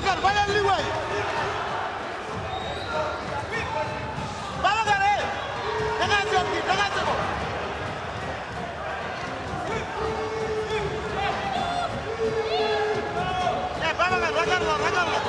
Babacar baleen li waay Babacar dégagé bi dégagé ko Babacar ragal la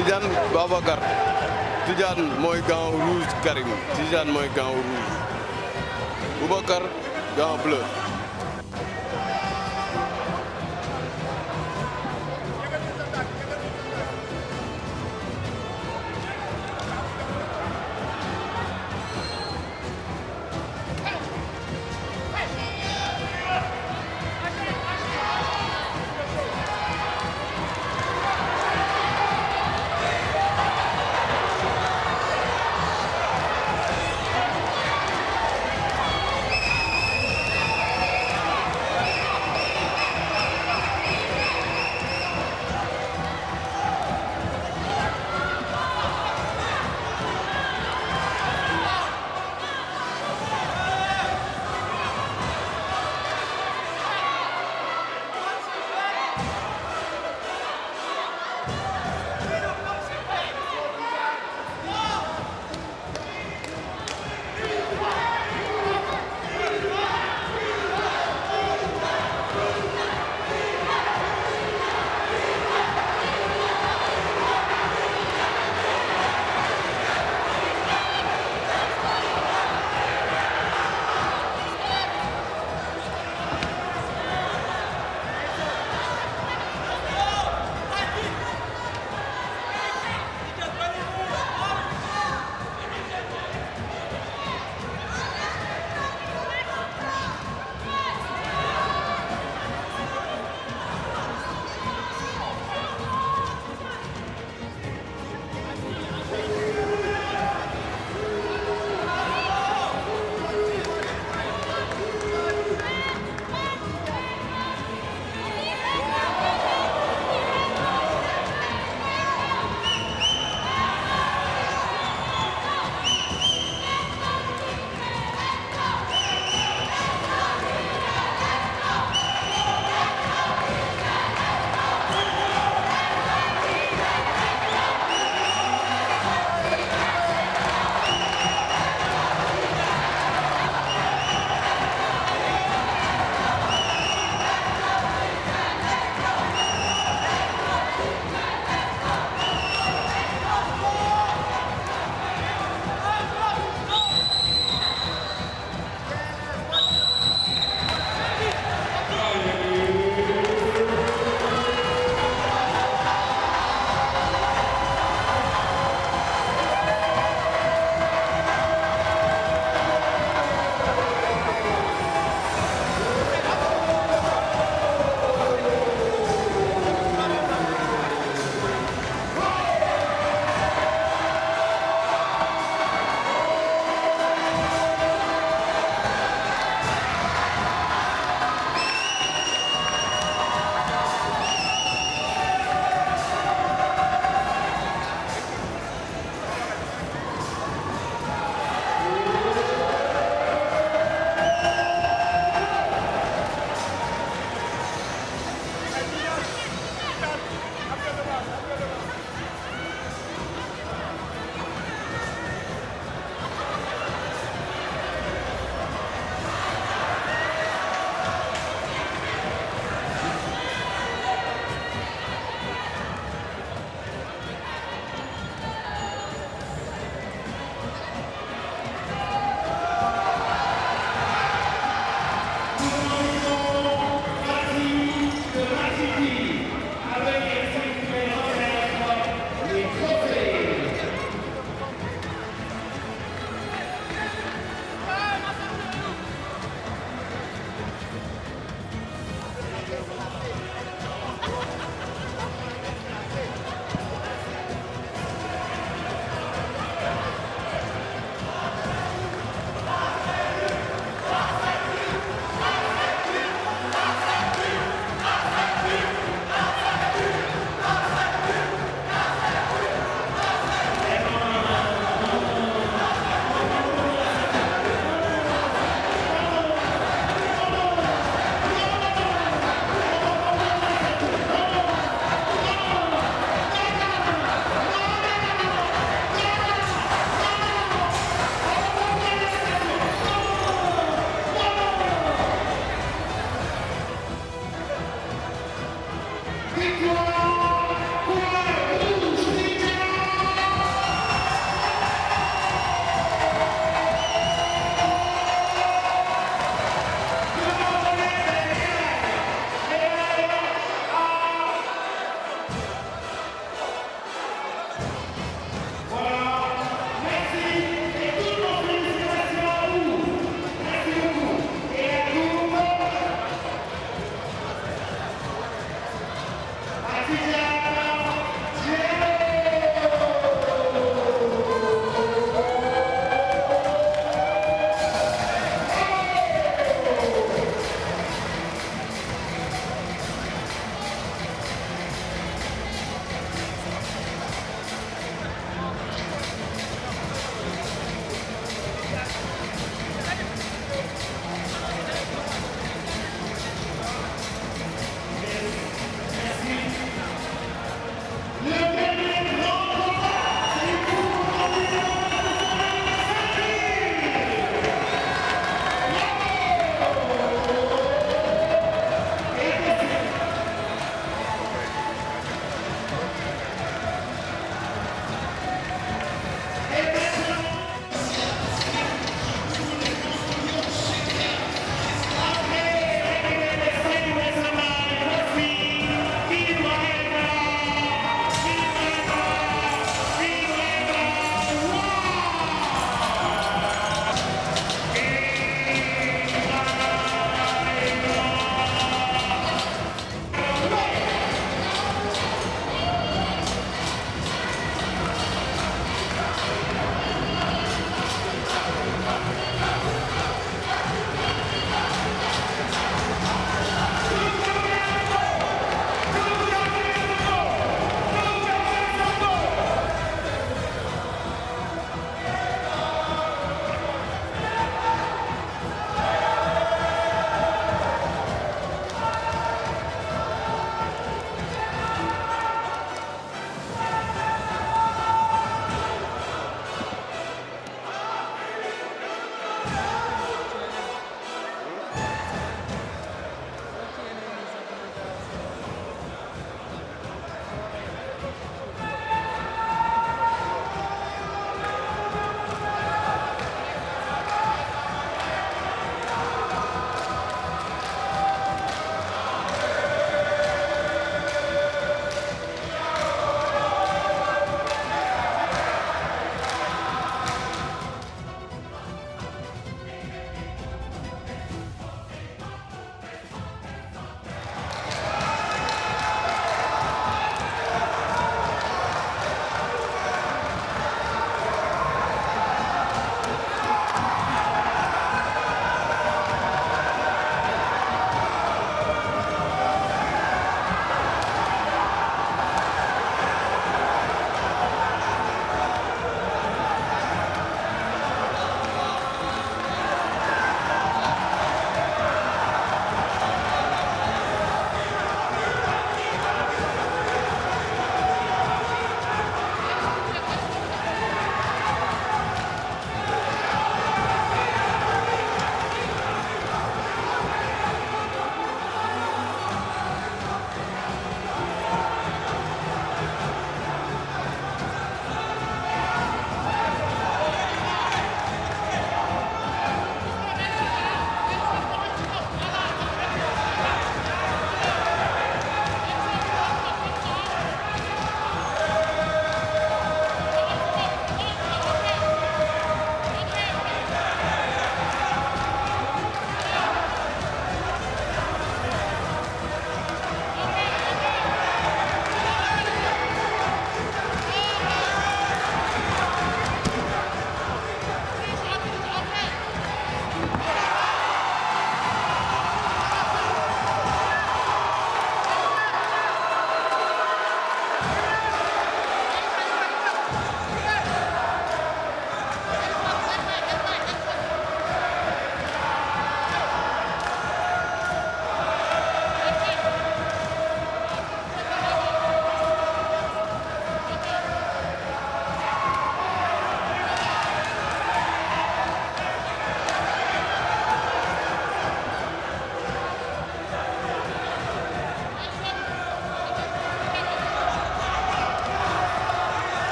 Tidiane Babacar Tidiane mooy gant rouge Karim Tidiane mooy gant rouge Boubacar gant bleu.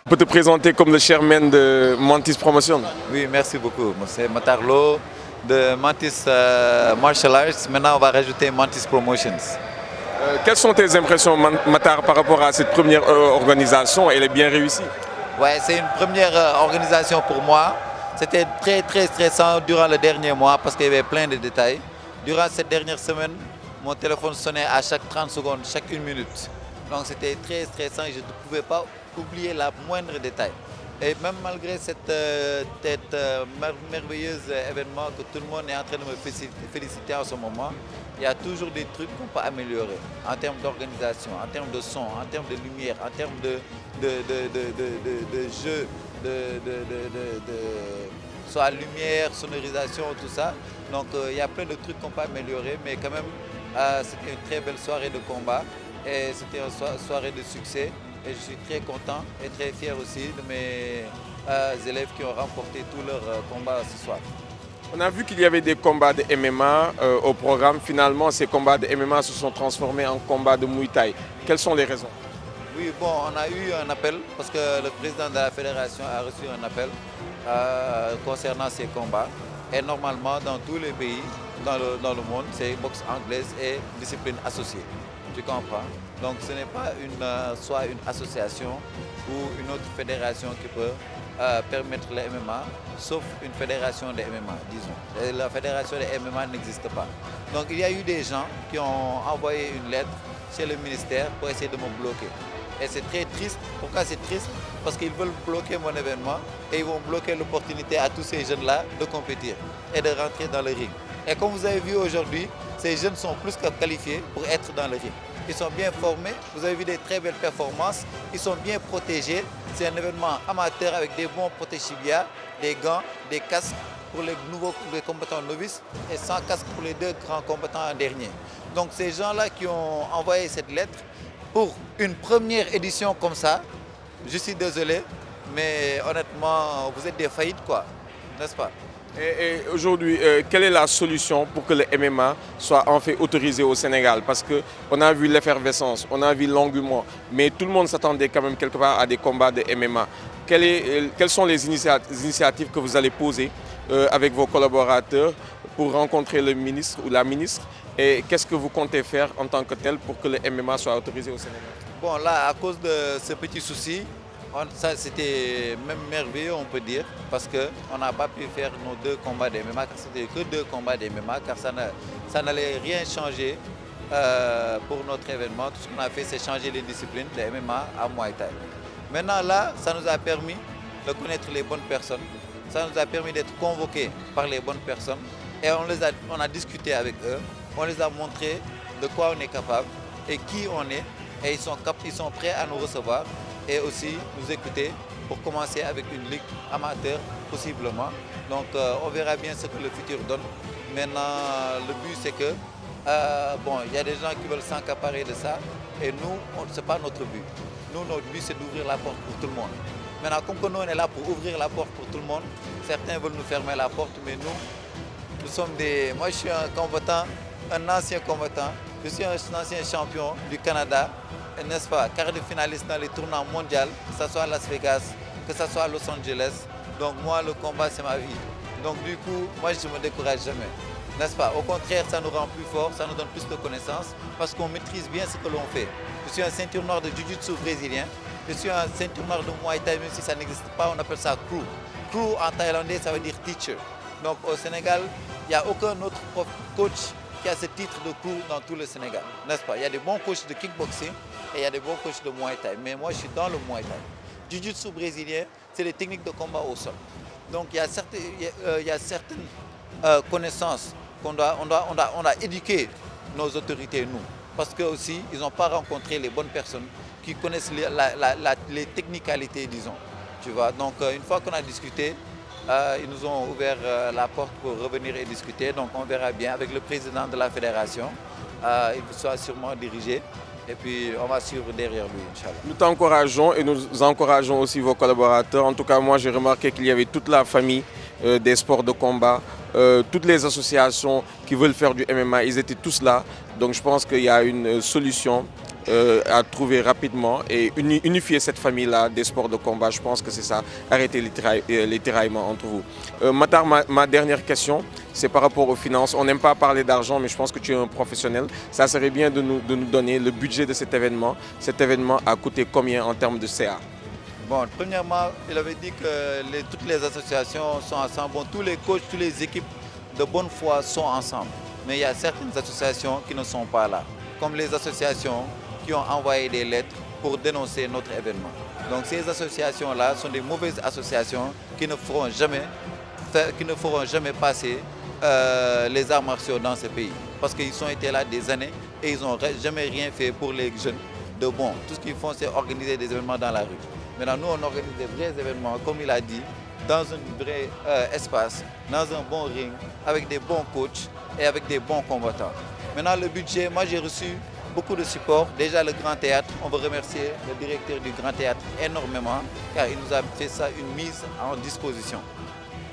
On peut te présenter comme le chairman de Mantis Promotion. Oui, merci beaucoup. C'est Matarlo de Mantis Martial Arts. Maintenant, on va rajouter Mantis Promotions. Quelles sont tes impressions, Matar, par rapport à cette première organisation? Elle est bien réussie? Ouais, c'est une première organisation pour moi. C'était très stressant durant le dernier mois parce qu'il y avait plein de détails. Durant cette dernière semaine, mon téléphone sonnait à chaque 30 secondes, chaque 1 minute. Donc c'était très stressant et je ne pouvais pas oublier la moindre détail. Et même malgré cette merveilleux événement que tout le monde est en train de me féliciter en ce moment, il y a toujours des trucs qu'on peut améliorer en termes d'organisation, en termes de son, en termes de lumière, en termes de jeu, soit lumière, sonorisation, tout ça. Donc il y a plein de trucs qu'on peut améliorer, mais quand même c'était une très belle soirée de combat et c'était une soirée de succès. Et je suis très content et très fier aussi de mes élèves qui ont remporté tous leurs combats ce soir. On a vu qu'il y avait des combats de MMA au programme. Finalement, ces combats de MMA se sont transformés en combats de Muay Thai. Quelles sont les raisons? Oui, bon, on a eu un appel parce que le président de la fédération a reçu un appel concernant ces combats. Et normalement, dans tous les pays dans le monde, c'est boxe anglaise et discipline associée. Tu comprends? Donc ce n'est pas soit une association ou une autre fédération qui peut permettre le MMA, sauf une fédération de MMA, disons. Et la fédération de MMA n'existe pas. Donc il y a eu des gens qui ont envoyé une lettre chez le ministère pour essayer de me bloquer. Et c'est très triste. Pourquoi c'est triste? Parce qu'ils veulent bloquer mon événement et ils vont bloquer l'opportunité à tous ces jeunes-là de compétir et de rentrer dans le ring. Et comme vous avez vu aujourd'hui, ces jeunes sont plus que qualifiés pour être dans le ring. Ils sont bien formés, vous avez vu des très belles performances, ils sont bien protégés. C'est un événement amateur avec des bons protège-chibia, des gants, des casques pour les combattants novices et sans casque pour les 2 grands combattants en dernier. Donc ces gens-là qui ont envoyé cette lettre, pour une première édition comme ça, je suis désolé, mais honnêtement, vous êtes des faillites, quoi, n'est-ce pas? Et aujourd'hui, quelle est la solution pour que le MMA soit en fait autorisé au Sénégal? Parce qu'on a vu l'effervescence, on a vu l'engouement, mais tout le monde s'attendait quand même quelque part à des combats de MMA. Quelles sont les initiatives que vous allez poser avec vos collaborateurs pour rencontrer le ministre ou la ministre? Et qu'est-ce que vous comptez faire en tant que tel pour que le MMA soit autorisé au Sénégal? Bon, là, à cause de ce petit souci, ça c'était même merveilleux, on peut dire, parce qu'on n'a pas pu faire nos 2 combats de MMA, car c'était que 2 combats de MMA, car ça n'allait rien changer pour notre événement. Tout ce qu'on a fait, c'est changer les disciplines de MMA à Muay Thai. Maintenant, là, ça nous a permis de connaître les bonnes personnes, ça nous a permis d'être convoqués par les bonnes personnes, et on a discuté avec eux. On les a montré de quoi on est capable et qui on est. Et ils sont prêts à nous recevoir et aussi nous écouter pour commencer avec une ligue amateur possiblement. Donc on verra bien ce que le futur donne. Maintenant, le but c'est que, bon, il y a des gens qui veulent s'accaparer de ça et nous, ce n'est pas notre but. Nous, notre but c'est d'ouvrir la porte pour tout le monde. Maintenant, comme que nous on est là pour ouvrir la porte pour tout le monde, certains veulent nous fermer la porte, mais nous sommes des... Moi je suis un combattant, un ancien combattant, je suis un ancien champion du Canada, n'est-ce pas, quart de finaliste dans les tournois mondiaux, que ce soit à Las Vegas, que ce soit à Los Angeles. Donc moi, le combat, c'est ma vie. Donc du coup, moi, je ne me décourage jamais, n'est-ce pas? Au contraire, ça nous rend plus forts, ça nous donne plus de connaissances, parce qu'on maîtrise bien ce que l'on fait. Je suis un ceinture noire de Jiu-Jitsu brésilien, je suis un ceinture noire de Muay Thai, même si ça n'existe pas, on appelle ça crew. Crew en thaïlandais, ça veut dire teacher. Donc au Sénégal, il n'y a aucun autre coach qui a ce titre de crew dans tout le Sénégal, n'est-ce pas? Il y a des bons coachs de kickboxing et il y a des bons coachs de Muay Thai. Mais moi, je suis dans le Muay Thai. Jiu-Jitsu brésilien, c'est les techniques de combat au sol. Donc il y a certaines connaissances qu'on doit éduquer nos autorités, nous. Parce que aussi, ils n'ont pas rencontré les bonnes personnes qui connaissent les technicalités, disons. Tu vois? Donc une fois qu'on a discuté, ils nous ont ouvert la porte pour revenir et discuter. Donc on verra bien avec le président de la fédération. Il sera sûrement dirigé. Et puis on va suivre derrière lui, Inch'Allah. Nous t'encourageons et nous encourageons aussi vos collaborateurs. En tout cas, moi j'ai remarqué qu'il y avait toute la famille des sports de combat, toutes les associations qui veulent faire du MMA, ils étaient tous là. Donc je pense qu'il y a une solution à trouver rapidement et unifier cette famille-là des sports de combat. Je pense que c'est ça, arrêter les tiraillements entre vous. Matar, ma dernière question, c'est par rapport aux finances. On n'aime pas parler d'argent, mais je pense que tu es un professionnel. Ça serait bien de nous donner le budget de cet événement. Cet événement a coûté combien en termes de CA? Bon, premièrement, il avait dit que toutes les associations sont ensemble. Bon, tous les coachs, toutes les équipes de bonne foi sont ensemble. Mais il y a certaines associations qui ne sont pas là, comme les associations qui ont envoyé des lettres pour dénoncer notre événement. Donc ces associations-là sont des mauvaises associations qui ne feront jamais passer les arts martiaux dans ce pays. Parce qu'ils ont été là des années et ils n'ont jamais rien fait pour les jeunes de bon. Tout ce qu'ils font, c'est organiser des événements dans la rue. Maintenant, nous, on organise des vrais événements, comme il a dit, dans un vrai espace, dans un bon ring, avec des bons coachs et avec des bons combattants. Maintenant, le budget, moi j'ai reçu beaucoup de support. Déjà le Grand Théâtre, on veut remercier le directeur du Grand Théâtre énormément, car il nous a fait ça une mise en disposition,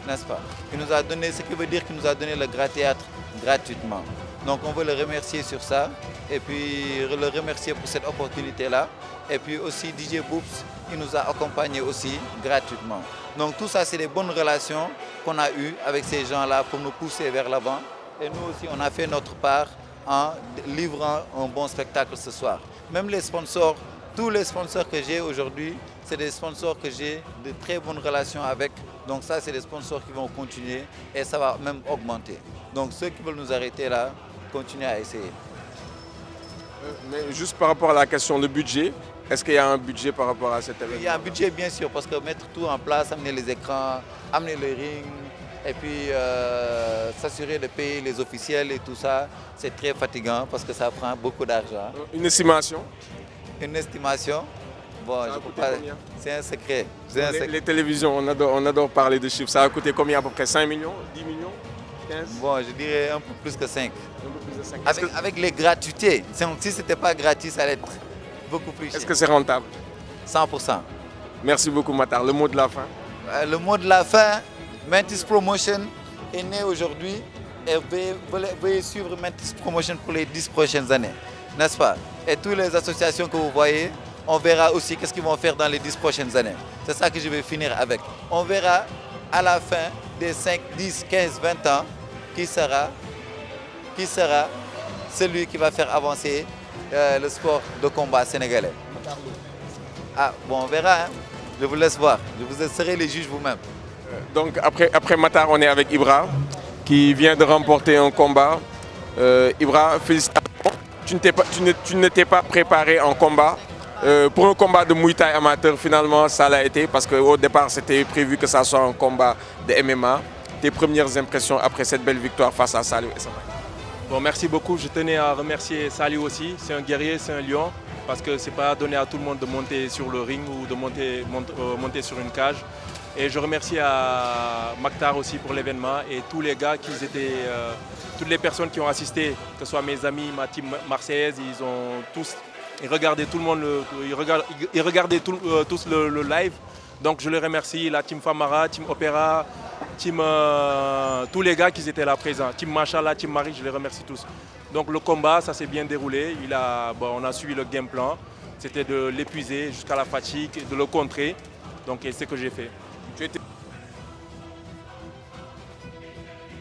n'est-ce pas? Il nous a donné, ce qui veut dire qu'il nous a donné le Grand Théâtre gratuitement. Donc on veut le remercier sur ça, et puis le remercier pour cette opportunité-là. Et puis aussi DJ Boops, il nous a accompagnés aussi gratuitement. Donc tout ça, c'est des bonnes relations qu'on a eues avec ces gens-là pour nous pousser vers l'avant. Et nous aussi, on a fait notre part en livrant un bon spectacle ce soir. même les sponsors, tous les sponsors que j'ai aujourd'hui, c'est des sponsors que j'ai de très bonnes relations avec. Donc ça, c'est des sponsors qui vont continuer et ça va même augmenter. Donc ceux qui veulent nous arrêter là, continuez à essayer. Mais juste par rapport à la question de budget, est-ce qu'il y a un budget par rapport à cet événement? Il y a un budget bien sûr, parce que mettre tout en place, amener les écrans, amener le ring, et puis s'assurer de payer les officiels et tout ça, c'est très fatigant parce que ça prend beaucoup d'argent. Une estimation? Une estimation, bon, je peux pas, c'est un secret. Les télévisions, on adore parler de chiffres. Ça a coûté combien à peu près? 5 millions? 10 millions? 15? Bon, je dirais un peu plus que 5. Un peu plus de 5. Avec les gratuités, si ce n'était pas gratuit, ça allait être beaucoup plus cher. Est-ce que c'est rentable? 100%. Merci beaucoup Matar. Le mot de la fin? Le mot de la fin, Mantis Promotion est né aujourd'hui et veuillez suivre Mantis Promotion pour les 10 prochaines années, n'est-ce pas? Et toutes les associations que vous voyez, on verra aussi qu'est-ce qu'ils vont faire dans les 10 prochaines années. C'est ça que je vais finir avec. On verra à la fin des 5, 10, 15, 20 ans qui sera celui qui va faire avancer le sport de combat sénégalais. Ah, bon, on verra, hein? Je vous laisse voir. Vous serez les juges vous-même. Donc après Matar, on est avec Ibra qui vient de remporter un combat. Ibra, félicitations. Tu ne t'es pas préparé en combat. Pour un combat de Muay Thai amateur, finalement, ça l'a été parce qu'au départ, c'était prévu que ça soit un combat de MMA. Tes premières impressions après cette belle victoire face à Saliou Essamaye? Bon, merci beaucoup. Je tenais à remercier Saliou aussi. C'est un guerrier, c'est un lion. Parce que ce n'est pas donné à tout le monde de monter sur le ring ou de monter sur une cage. Et je remercie à Maktar aussi pour l'événement et tous les gars qui étaient, toutes les personnes qui ont assisté, que ce soit mes amis, ma team marseillaise, ils regardaient tout le monde, ils regardaient tous le live. Donc je les remercie, la team Famara, team Opéra, team tous les gars qui étaient là présents, team Machala, team Marie, je les remercie tous. Donc le combat, ça s'est bien déroulé. On a suivi le game plan. C'était de l'épuiser jusqu'à la fatigue, de le contrer. Donc c'est ce que j'ai fait. Tu étais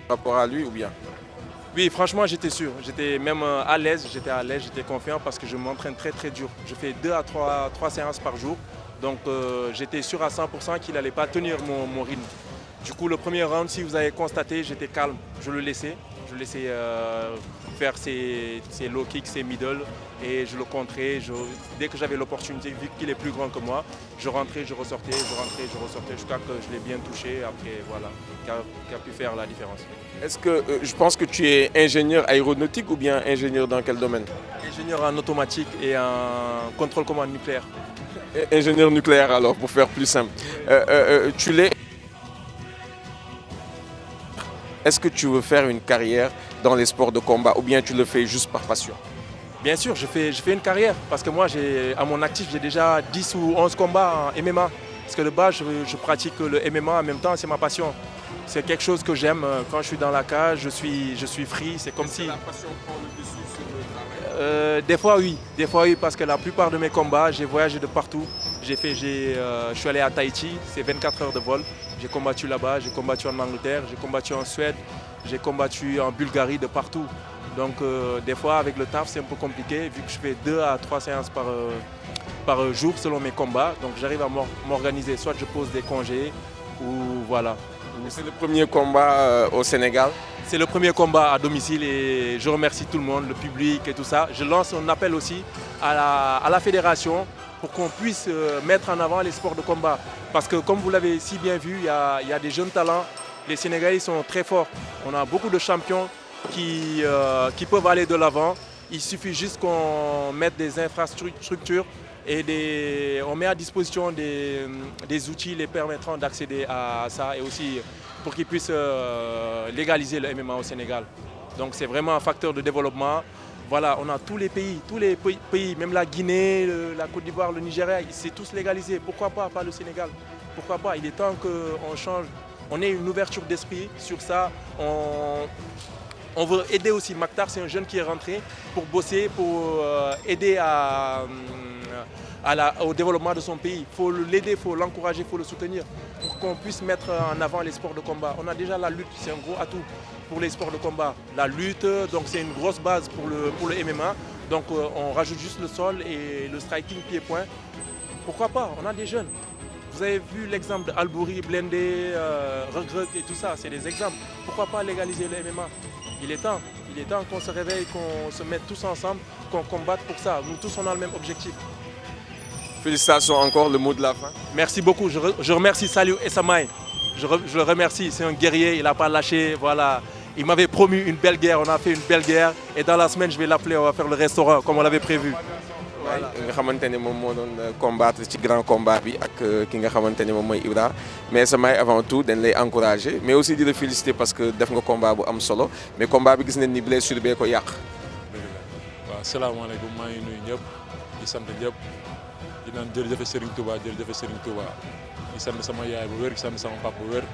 par rapport à lui ou bien? Oui, franchement, j'étais sûr. J'étais même à l'aise, j'étais confiant parce que je m'entraîne très très dur. Je fais 2 à 3 séances par jour. Donc j'étais sûr à 100% qu'il n'allait pas tenir mon rythme. Du coup, le premier round, si vous avez constaté, j'étais calme. Je le laissais faire ses low kicks, ses middle et je le contrais. Dès que j'avais l'opportunité, vu qu'il est plus grand que moi, je rentrais, je ressortais, jusqu'à que je l'ai bien touché. Après, voilà, qui a pu faire la différence. Est-ce que je pense que tu es ingénieur aéronautique ou bien ingénieur dans quel domaine? Ingénieur en automatique et en contrôle commande nucléaire. Ingénieur nucléaire alors, pour faire plus simple. Tu l'es. Est-ce que tu veux faire une carrière dans les sports de combat ou bien tu le fais juste par passion? Bien sûr, je fais une carrière parce que moi, à mon actif, j'ai déjà 10 ou 11 combats en MMA. Parce que de base, je pratique le MMA en même temps, c'est ma passion. C'est quelque chose que j'aime. Quand je suis dans la cage, je suis free. C'est comme si... La passion prend le dessus sur le travail? Des fois oui, parce que la plupart de mes combats, j'ai voyagé de partout. Je suis allé à Tahiti, c'est 24 heures de vol. J'ai combattu là-bas, j'ai combattu en Angleterre, j'ai combattu en Suède, j'ai combattu en Bulgarie, de partout. Donc des fois avec le taf c'est un peu compliqué vu que je fais 2 à 3 séances par jour selon mes combats. Donc j'arrive à m'organiser, soit je pose des congés ou voilà. C'est le premier combat au Sénégal? C'est le premier combat à domicile et je remercie tout le monde, le public et tout ça. Je lance un appel aussi à la fédération pour qu'on puisse mettre en avant les sports de combat. Parce que comme vous l'avez si bien vu, il y a des jeunes talents. Les Sénégalais sont très forts. On a beaucoup de champions qui peuvent aller de l'avant. Il suffit juste qu'on mette des infrastructures et on met à disposition des outils les permettant d'accéder à ça et aussi pour qu'ils puissent légaliser le MMA au Sénégal. Donc c'est vraiment un facteur de développement. Voilà, on a tous les pays, même la Guinée, la Côte d'Ivoire, le Nigeria, c'est tous légalisé. Pourquoi pas le Sénégal? Pourquoi pas? Il est temps qu'on change, on ait une ouverture d'esprit sur ça. On veut aider aussi. Maktar, c'est un jeune qui est rentré pour bosser, pour aider au développement de son pays. Il faut l'aider, il faut l'encourager, il faut le soutenir pour qu'on puisse mettre en avant les sports de combat. On a déjà la lutte, c'est un gros atout pour les sports de combat. La lutte, donc c'est une grosse base pour le MMA. Donc on rajoute juste le sol et le striking pied-point. Pourquoi pas? On a des jeunes. Vous avez vu l'exemple d'Albouri, Blendé, Regreg et tout ça, c'est des exemples. Pourquoi pas légaliser le MMA? Il est temps qu'on se réveille, qu'on se mette tous ensemble, qu'on combatte pour ça. Nous tous, on a le même objectif. Félicitations encore, le mot de la fin. Merci beaucoup. Je remercie Saliou Esamaï. Je le remercie, c'est un guerrier, il n'a pas lâché. Voilà. Il m'avait promis une belle guerre, on a fait une belle guerre. Et dans la semaine, je vais l'appeler, on va faire le restaurant comme on l'avait prévu. Voilà. Nga xamante ne moom moo doon combattre ci grand combat bi ak ki nga xamante ne moom mooy Ibra mais Samaï avant tout dañ lay encourager mais aussi di la féliciter parce que def nga combat bu am solo mais combat bi gis nañ ni blessure bee ko yàq. waaw salaamaaleykum maa ngi nuyu ñëpp di sant ñëpp di naan jërëjëf Serigne Touba jërëjëf Serigne Touba di sant sama yaay bu wér di sant sama papa bu wér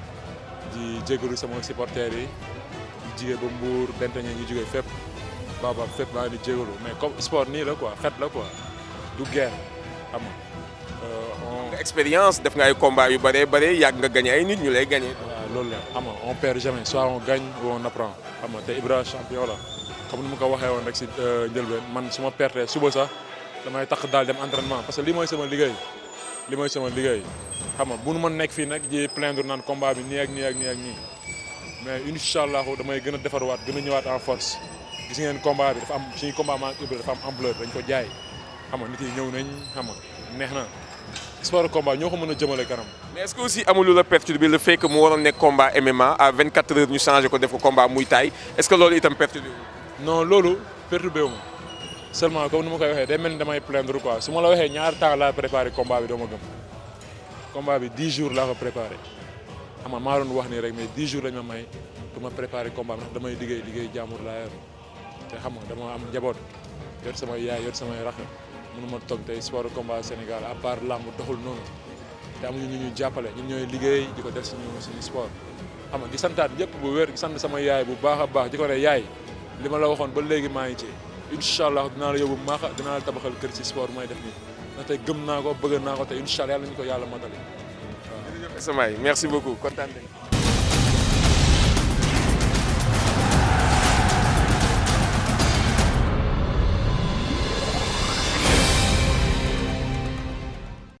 di jégalu sama supporters yi di jigee ba Mbour Benteñe ñu jógee fépp Baba fépp maa ngi di jégalu mais comme sport nii la quoi xet la quoi du guerre xam nga. Expérience def nga ay combat yu bëree yàgg nga gagné ay nit ñu lay gagné. waaw loolu la xam nga on perd jamais soit on gagne ou on apprend xam nga te Ibra champion la comme ni ma ko waxee woon rek si njëlbeen man su ma pertee suba sax damay tax daal dem entraînement parce que lii mooy sama liggéey xam nga bu nu ma nekk fii nag di plaindre naan combat bi nii ak nii mais incha allah damay gën a defarwaat gën a ñëwaat en force gis ngeen combat bi dafa am suñu combat maa Ibra dafa am ampleur dañ ko jaay xam nga nit yi ñëw nañ xam nga neex na sport combat ñoo ko mën a jëmale kanam. mais est-ce que aussi amul lu la perturbé le fait que mu waroon nekk combat MMA à 24 heures ñu changé ko def ko combat muy taay est-ce que loolu itam perturbé wu. non loolu perturbé wu ma seulement comme ni ma koy waxee day mel ni damay plaindre quoi su ma la waxee ñaari temps laa préparé combat bi doo ma gëm combat bi 10 jours laa ko préparé xam nga maa doon wax nii rek mais 10 jours lañ ma may pour ma préparé combat bi ndax damay liggéey jàmbur laa yor te xam nga dama am njaboot yor samay yaay yor samay rax mënu ma toog tey sport combat Sénégal à part lamb doxul noonu te amuñu ñu ñuy jàppale ñun ñooy liggéey di ko def suñu sport xam nga di santaat ñëpp bu wér di sant sama yaay bu baax a baax di ko ne yaay li ma la waxoon ba léegi maa ngi ci incha allah dinaa la yóbbu maaxa dinaa la tabaxal kër ci sport mooy def nii ndax tey gëm naa ko bëgg naa ko te incha allah yàlla ñu ko yàlla matali waaw. Samaï merci beaucoup kontaan nañu